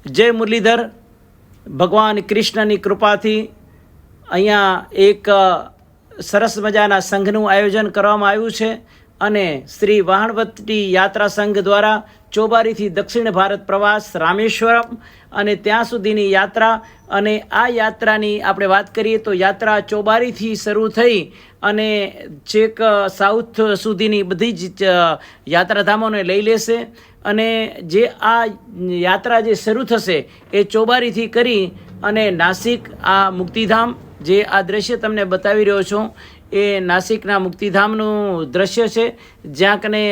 જય મુરલીધર. ભગવાન કૃષ્ણની કૃપાથી અહીંયા એક સરસ મજાના સંઘનું આયોજન કરવામાં આવ્યું છે અને શ્રી વાહણવટી યાત્રા સંઘ દ્વારા ચોબારીથી દક્ષિણ ભારત પ્રવાસ રામેશ્વરમ અને ત્યાં સુધીની યાત્રા. અને આ યાત્રાની આપણે વાત કરીએ તો યાત્રા ચોબારીથી શરૂ થઈ અને છેક સાઉથ સુધીની બધી જ યાત્રાધામોને લઈ લેશે. અને જે આ યાત્રા જે શરૂ થશે એ ચોબારીથી કરી અને નાસિક આ મુક્તિધામ, જે આ દ્રશ્ય તમને બતાવી રહ્યો છું એ નાસિકના મુક્તિધામનું દ્રશ્ય છે, જ્યાં કને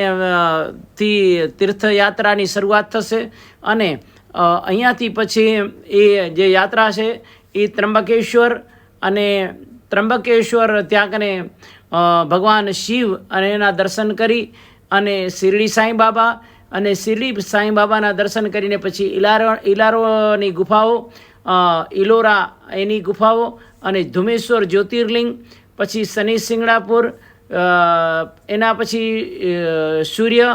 થી તીર્થયાત્રાની શરૂઆત થશે. અને અહીંયાથી પછી એ જે યાત્રા છે એ ત્રંબકેશ્વર, અને ત્રંબકેશ્વર ત્યાં કને ભગવાન શિવ અને એના દર્શન કરી અને શિરડી સાંઈ બાબા, અને શિરડી સાંઈ બાબાના દર્શન કરીને પછી ઇલારોની ગુફાઓ, ઇલોરા એની ગુફાઓ, અને ધુમેશ્વર જ્યોતિર્લિંગ, પછી શનિ સિંગણાપુર, એના પછી સૂર્ય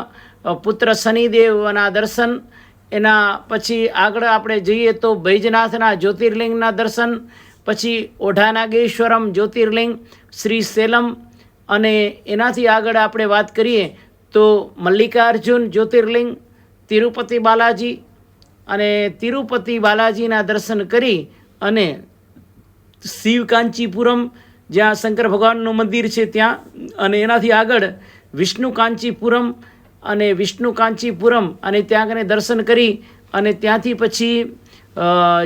પુત્ર શનિદેવના દર્શન. એના પછી આગળ આપણે જઈએ તો બૈજનાથના જ્યોતિર્લિંગના દર્શન, પછી ઓઢાનાગેશ્વરમ જ્યોતિર્લિંગ, શ્રી સેલમ. અને એનાથી આગળ આપણે વાત કરીએ તો મલ્લિકાર્જુન જ્યોતિર્લિંગ, તિરુપતિ બાલાજી, અને તિરુપતિ બાલાજીના દર્શન કરી અને શિવ કાંચીપુરમ, જ્યાં શંકર ભગવાનનું મંદિર છે ત્યાં, અને એનાથી આગળ વિષ્ણુ કાંચીપુરમ, અને વિષ્ણુ કાંચીપુરમ અને ત્યાં કને દર્શન કરી અને ત્યાંથી પછી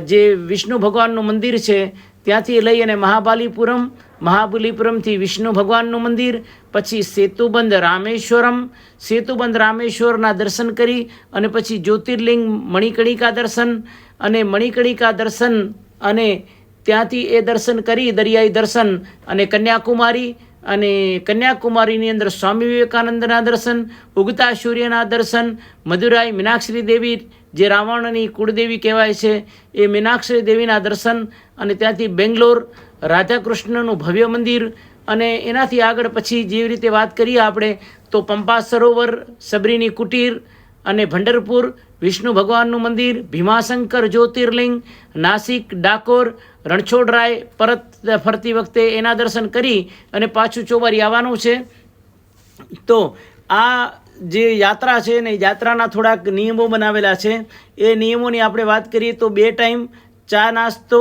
જે વિષ્ણુ ભગવાનનું મંદિર છે ત્યાંથી લઈ અને મહાબલીપુરમ, મહાબલીપુરમથી વિષ્ણુ ભગવાનનું મંદિર, પછી સેતુબંધ રામેશ્વરમ, સેતુબંધ રામેશ્વરના દર્શન કરી અને પછી જ્યોતિર્લિંગ મણિકર્ણિકા દર્શન, અને મણિકર્ણિકા દર્શન અને ત્યાંથી એ દર્શન કરી દરિયાઈ દર્શન, અને કન્યાકુમારી, અને કન્યાકુમારીની અંદર સ્વામી વિવેકાનંદના દર્શન, ઉગતા સૂર્યના દર્શન, મદુરાઈ મીનાક્ષરી દેવી, જે રાવણની કુળદેવી કહેવાય છે એ મીનાક્ષરી દેવીના દર્શન, અને ત્યાંથી બેંગ્લોર રાધાકૃષ્ણનું ભવ્ય મંદિર. અને એનાથી આગળ પછી જેવી રીતે વાત કરીએ આપણે તો પંપા સરોવર, સબરીની કુટીર, અને ભંડરપુર વિષ્ણુ ભગવાનનું મંદિર, ભીમાશંકર જ્યોતિર્લિંગ, નાસિક, ડાકોર, રણછોડરાય પરત ફરતી વખતે એના દર્શન કરી અને પાછું ચોબારી આવવાનું છે. તો આ જે યાત્રા છે ને યાત્રાના થોડાક નિયમો બનાવેલા છે. એ નિયમોની આપણે વાત કરીએ તો 2 ટાઈમ ચા નાસ્તો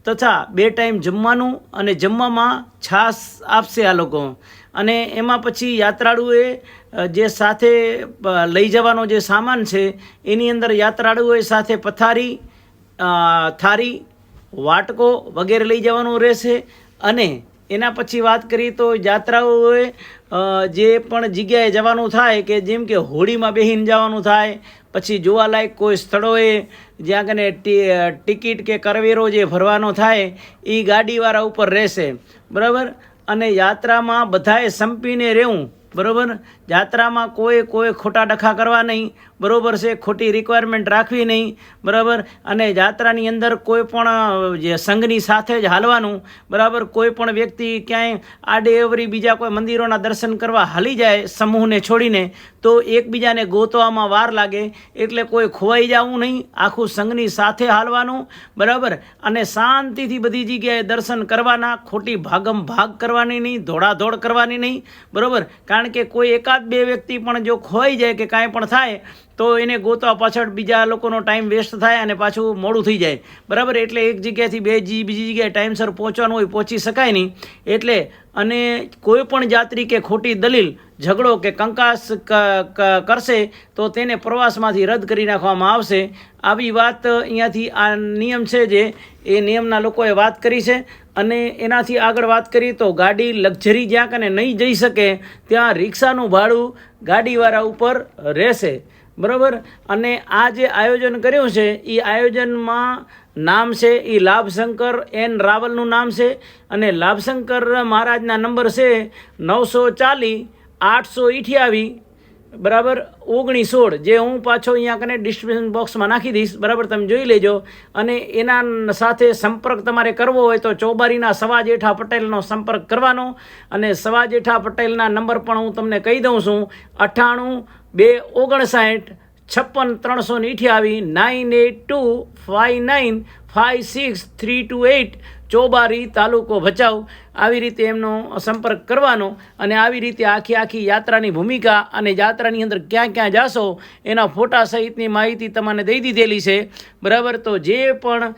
તથા 2 ટાઈમ જમવાનું, અને જમવામાં છાશ આપશે આ લોકો. અને એમાં પછી યાત્રાળુએ જે સાથે લઈ જવાનો જે સામાન છે એની અંદર યાત્રાળુએ સાથે પથારી, થાળી, વાટકો વગેરે લઈ જવાનું રહેશે. અને એના પછી વાત કરીએ તો યાત્રાઓએ જે પણ જગ્યાએ જવાનું થાય, કે જેમ કે હોડીમાં બેસીને જવાનું થાય, પછી જોવાલાયક કોઈ સ્થળોએ જ્યાં કને ટિકિટ કે કરવેરો જે ભરવાનો થાય એ ગાડીવાળા ઉપર રહેશે, બરાબર. અને યાત્રામાં બધાએ સંપીને રહેવું, બરાબર. યાત્રામાં કોઈ ખોટા ડખા કરવા નહીં, બરાબર છે, ખોટી રિક્વાયરમેન્ટ રાખવી નહીં, બરાબર. અને યાત્રાની અંદર કોઈ પણ જે સંઘની સાથે જ હાલવાનું, બરાબર. કોઈ પણ વ્યક્તિ ક્યાંય આડે અવરી બીજા કોઈ મંદિરોના દર્શન કરવા હાલી જાય સમૂહને છોડીને તો એકબીજાને ગોતવામાં વાર લાગે, એટલે કોઈ ખોવાઈ જવું નહીં, આખું સંઘની સાથે હાલવાનું, બરાબર. અને શાંતિથી બધી જગ્યાએ દર્શન કરવાના, ખોટી ભાગમ ભાગ કરવાની નહીં, દોડાદોડ કરવાની નહીં, બરાબર. કારણ કે કોઈ એકાદ 2 વ્યક્તિ પણ જો ખોવાઈ જાય કે કાંઈ પણ થાય તો એને ગોતવા પાછળ બીજા લોકોનો ટાઈમ વેસ્ટ થાય અને પાછું મોડું થઈ જાય, બરાબર. એટલે એક જગ્યાએથી બીજી જગ્યાએ ટાઈમસર પહોંચવાનું હોય, પહોંચી શકાય નહીં. એટલે અને કોઈ પણ જાત્રી કે ખોટી દલીલ, ઝઘડો કે કંકાસ કરશે તો તેને પ્રવાસમાંથી રદ કરી નાખવામાં આવશે. આવી વાત અહીંયાથી આ નિયમ છે જે એ નિયમના લોકોએ વાત કરી છે. અને એનાથી આગળ વાત કરીએ તો ગાડી લક્ઝરી જ્યાં કને નહીં જઈ શકે ત્યાં રિક્ષાનું ભાડું ગાડીવાળા ઉપર રહેશે, બરાબર. અને આ જે આયોજન કર્યું છે એ આયોજનમાં નામ છે એ લાભશંકર એન રાવલનું નામ છે. અને લાભશંકર મહારાજના નંબર છે 940-828, બરાબર, 1916, જે હું પાછો અહીંયા કને ડિસ્ક્રિપ્શન બોક્સમાં નાખી દઈશ, બરાબર. તમે જોઈ લેજો. અને એના સાથે સંપર્ક તમારે કરવો હોય તો ચોબારીના સવા જેઠા પટેલનો સંપર્ક કરવાનો. અને સવા જેઠા પટેલના નંબર પણ હું તમને કહી દઉં છું, 98-259 56 328 ચોબારી, તાલુકો ભચાઉ. આવી રીતે એમનો સંપર્ક કરવાનો અને આવી રીતે આખી યાત્રાની ભૂમિકા અને યાત્રાની અંદર ક્યાં ક્યાં જાશો એના ફોટા સહિતની માહિતી તમને દઈ દીધેલી છે, બરાબર. તો જે પણ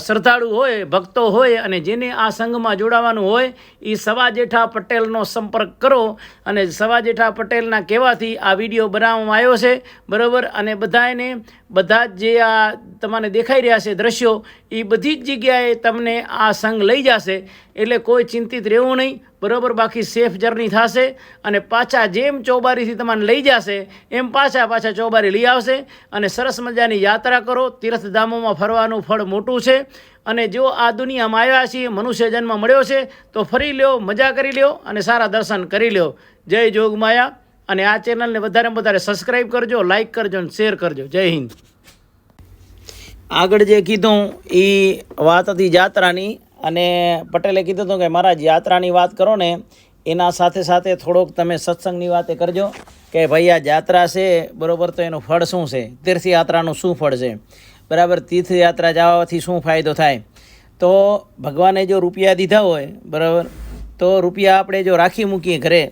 શ્રદ્ધાળુ હોય, ભક્તો હોય અને જેને આ સંઘમાં જોડાવાનું હોય એ સવા જેઠા પટેલનો સંપર્ક કરો. અને સવા જેઠા પટેલના કહેવાથી આ વિડીયો બનાવવામાં આવ્યો છે, બરાબર. અને બધા જ જે આ તમને દેખાઈ રહ્યા છે દ્રશ્યો, એ બધી જ જગ્યાએ તમને આ સંઘ લઈ જશે, એટલે કોઈ ચિંતિત રહેવું નહીં, બરાબર. બાકી સેફ જર્ની થશે અને પાછા જેમ ચોબારીથી તમને લઈ જશે એમ પાછા ચોબારી લઈ આવશે અને સરસ મજાની યાત્રા કરો. તીર્થધામોમાં ફરવાનું ફળ મોટું છે અને જો આ દુનિયામાં આવ્યા છીએ, મનુષ્ય જન્મ મળ્યો છે તો ફરી લ્યો, મજા કરી લ્યો અને સારા દર્શન કરી લ્યો. જય જોગમાયા. અને આ ચેનલને વધારેમાં વધારે સબસ્ક્રાઈબ કરજો, લાઈક કરજો અને શેર કરજો. જય હિન્દ. આગળ જે કીધું એ વાત હતી યાત્રાની, અને પટેલે કીધું હતું કે મહારાજ યાત્રાની વાત કરો ને એના સાથે સાથે થોડોક તમે સત્સંગની વાતે કરજો કે ભાઈ આ યાત્રા છે, બરાબર, તો એનું ફળ શું છે, તીર્થયાત્રાનું શું ફળ છે, બરાબર. તીર્થયાત્રા જવાથી શું ફાયદો થાય? તો ભગવાને જો રૂપિયા દીધા હોય, બરાબર, તો રૂપિયા આપણે જો રાખી મૂકીએ ઘરે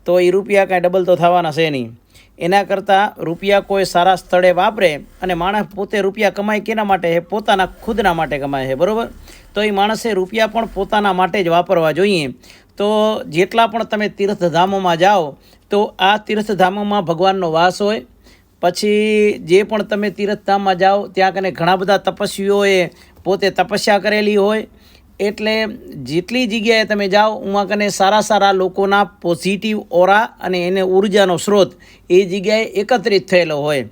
તો એ રૂપિયા કાંઈ ડબલ તો થવાના છે નહીં. એના કરતાં રૂપિયા કોઈ સારા સ્થળે વાપરે, અને માણસ પોતે રૂપિયા કમાય કેના માટે છે? પોતાના ખુદના માટે કમાય છે, બરાબર. તો એ માણસે રૂપિયા પણ પોતાના માટે જ વાપરવા જોઈએ. તો જેટલા પણ તમે તીર્થધામોમાં જાઓ તો આ તીર્થધામોમાં ભગવાનનો વાસ હોય. પછી જે પણ તમે તીર્થધામમાં જાઓ ત્યાં કને ઘણા બધા તપસ્વીઓએ પોતે તપસ્યા કરેલી હોય, એટલે જેટલી જગ્યાએ તમે જાઓ ઉમાં કને સારા લોકોના પોઝિટિવ ઓરા અને એને ઉર્જાનો સ્ત્રોત એ જગ્યાએ એકત્રિત થયેલો હોય.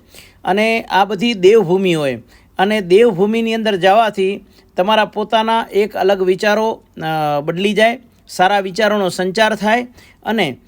અને આ બધી દેવભૂમિ હોય, અને દેવભૂમિની અંદર જવાથી તમારા પોતાના એક અલગ વિચારો બદલી જાય, સારા વિચારોનો સંચાર થાય અને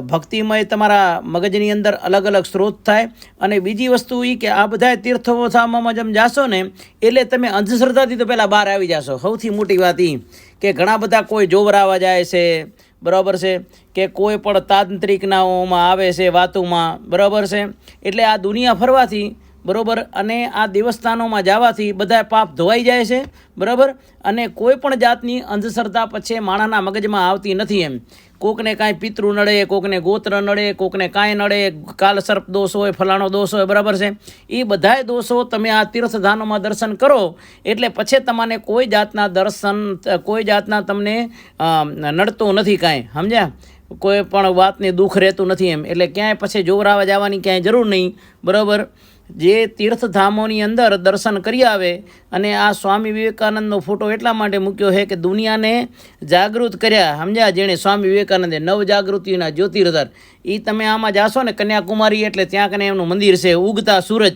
ભક્તિમય તમારા મગજની અંદર અલગ સ્ત્રોત થાય. અને બીજી વસ્તુ એ કે આ બધા તીર્થોમાં જેમ જાશો ને એટલે તમે અંધશ્રદ્ધાથી તો પહેલાં બહાર આવી જશો. સૌથી મોટી વાત એ કે ઘણા બધા કોઈ જોવરાવા જાય છે, બરાબર છે, કે કોઈ પણ તાંત્રિકનાઓમાં આવે છે વાતોમાં, બરાબર છે. એટલે આ દુનિયા ફરવાથી, બરાબર, અને આ દેવસ્થાનોમાં જવાથી બધા પાપ ધોવાઈ જાય છે, બરાબર. અને કોઈ પણ જાતની અંધશ્રદ્ધા પછી માણસના મગજમાં આવતી નથી. એમ કોકને કાંઈ પિતૃ નડે, કોકને ગોત્ર નડે, કોકને કાંઈ નડે, કાલ સર્પ દોષ હોય, ફલાણો દોષ હોય, બરાબર છે. એ બધાય દોષો તમે આ તીર્થધામોમાં દર્શન કરો એટલે પછી તમને કોઈ જાતના તમને નડતું નથી કાંઈ, સમજ્યા? કોઈ પણ વાતની દુઃખ રહેતું નથી એમ. એટલે ક્યાંય પછી જોવરાવા જવાની ક્યાંય જરૂર નહીં, બરાબર. જે તીર્થધામોની અંદર દર્શન કરી આવે. અને આ સ્વામી વિવેકાનંદનો ફોટો એટલા માટે મૂક્યો છે કે દુનિયાને જાગૃત કર્યા, સમજ્યા? જેણે સ્વામી વિવેકાનંદે નવજાગૃતિના જ્યોતિર્ધર, એ તમે આમાં જાશો ને કન્યાકુમારી, એટલે ત્યાં કને એમનું મંદિર છે, ઉગતા સૂરજ,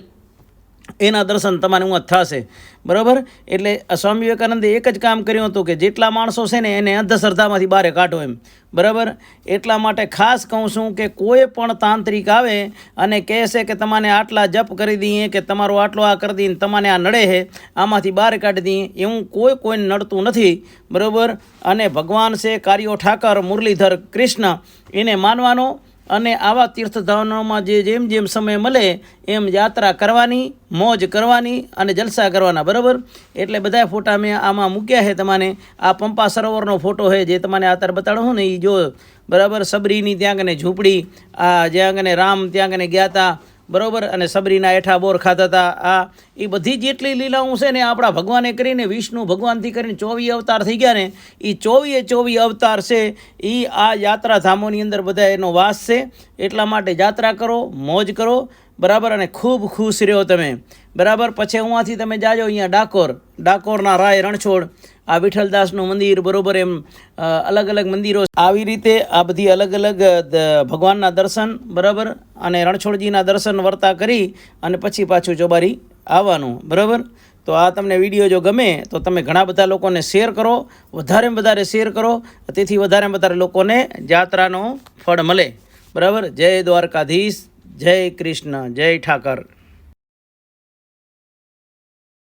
એના દર્શન તમારે હું થશે, બરાબર. એટલે સ્વામી વિવેકાનંદે એક જ કામ કર્યું હતું કે જેટલા માણસો છે ને એને અંધશ્રદ્ધામાંથી બહાર કાઢો એમ, બરાબર. એટલા માટે ખાસ કહું છું કે કોઈ પણ તાંત્રિક આવે અને કહે છે કે તમારે આટલા જપ કરી દઈએ કે તમારો આટલો આ કરી દઈએ, તમારે આ નડે છે આમાંથી બહાર કાઢી દઈએ, એવું કોઈને નડતું નથી, બરાબર. અને ભગવાન છે કાર્યો ઠાકર, મુરલીધર કૃષ્ણ, એને માનવાનો. અને આવા તીર્થધામોમાં જેમ સમય મળે એમ યાત્રા કરવાની, મોજ કરવાની અને જલસા કરવાના, બરાબર. એટલે બધા ફોટા મેં આમાં મૂક્યા છે. તમને આ પંપા સરોવરનો ફોટો છે જે તમને અત્યારે બતાડું ને, એ જો, બરાબર. સબરીની ત્યાં કને ઝૂંપડી, આ જ્યાં કને રામ ત્યાં કને ગયા હતા, બરાબર. અને સબરીના એઠા બોર ખાતા હતા. આ એ બધી જેટલી લીલાઓ છે ને આપણા ભગવાને કરીને, વિષ્ણુ ભગવાનથી કરીને 24 અવતાર થઈ ગયા ને, એ 24 અવતાર છે એ આ યાત્રાધામોની અંદર બધા એનો વાસ છે. એટલા માટે યાત્રા કરો, મોજ કરો, બરાબર. અને ખૂબ ખુશ રહ્યો તમે, બરાબર. પછી ઉहाँથી તમે જાજો અહીંયા ડાકોરના રાય રણછોડ, આ વિઠ્ઠલદાસનું મંદિર, બરાબર. એમ અલગ મંદિરો, આવી રીતે આ બધી અલગ ભગવાનના દર્શન, બરાબર. અને રણછોડજીના દર્શન વર્તા કરી અને પછી પાછું ચોબારી આવવાનું, બરાબર. તો આ તમને વિડીયો જો ગમે તો તમે ઘણા બધા લોકોને શેર કરો, વધારેમાં વધારે શેર કરો, તેથી વધારેમાં વધારે લોકોને યાત્રાનો ફળ મળે, બરાબર. જય દ્વારકાધીશ, જય કૃષ્ણ, જય ઠાકર.